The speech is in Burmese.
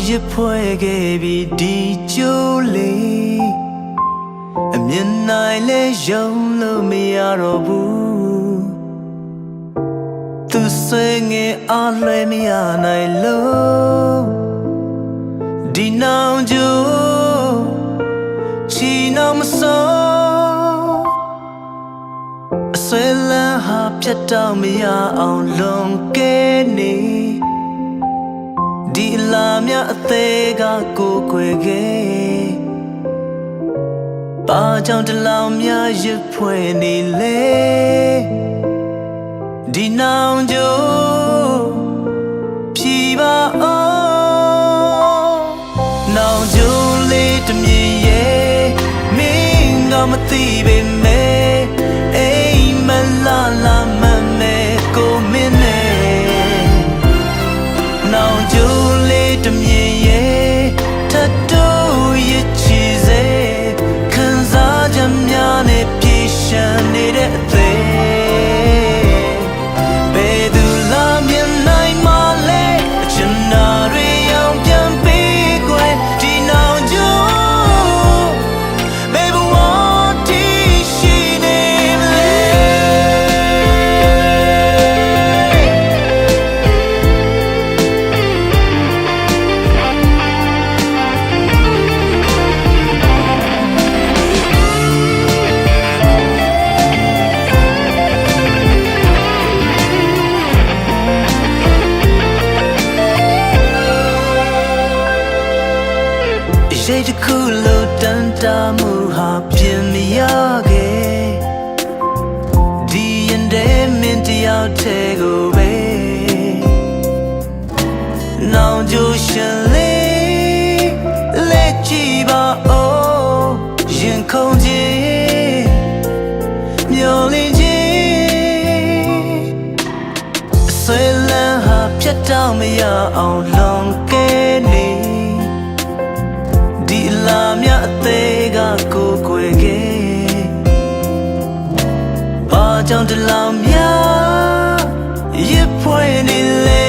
ရစ်ဖွဲ့ခဲ့ပြီးဒီကျိုးလေးအမြင်နိုင်လဲယုံလို့မရတော့ဘူးသူဆွေငယ်အားလွယ်မရနိုင်လို့ဒီနောင်ကျိုးချီနှောင်မစိုးအဆွေလန်းဟာဖြတ်တောက်မရအောင်လွန်ကဲနေဒီလာမြအသေးကကိုခွေခဲ့ဘာကြောင့်တလောင်များရစ်ဖွဲ့နေလဲဒီနောင်ကျိုးဖြီပါအောင်နောင်ကျိုးလေးတမြင်ရဲ့မင်းကမသိပေမဲ့အိမ်မလာလာမမဲကိုမင်းနဲ့နောင်ကျိုးလေးတမြင်ရဲ့ထပ်တိုးရချီစေခံစားချက်များနဲ့ပြေရှမ်းနေတဲ့အသေးဘယ်သူလာမြင်နိုင်မလဲအချင်နာတွေအောင်ပြန်ပြီးခွဲဒီနောင်ကျိုးဘယ်ဘဝတီးရှိနေမလဲရိတ်တစ်ခုလို့တန်တာမှုဟာပြင်မရခဲ့ဒီရင်ထဲမင်းတယောက်တည်းကိုပဲနောင်ကျိုးရှင်လေးလက်ကြည့်ပါဦးရင်ခုန်ခြင်းမျောလင်းခြင်းအဆွေလန်းဟာဖြတ်တောက်မရအောင်လွန်ကဲနေဒီလာမြအသေးကကိုခွေခဲ့ဘာကြောင့်တလောင်များရစ်ဖွဲ့နေလဲ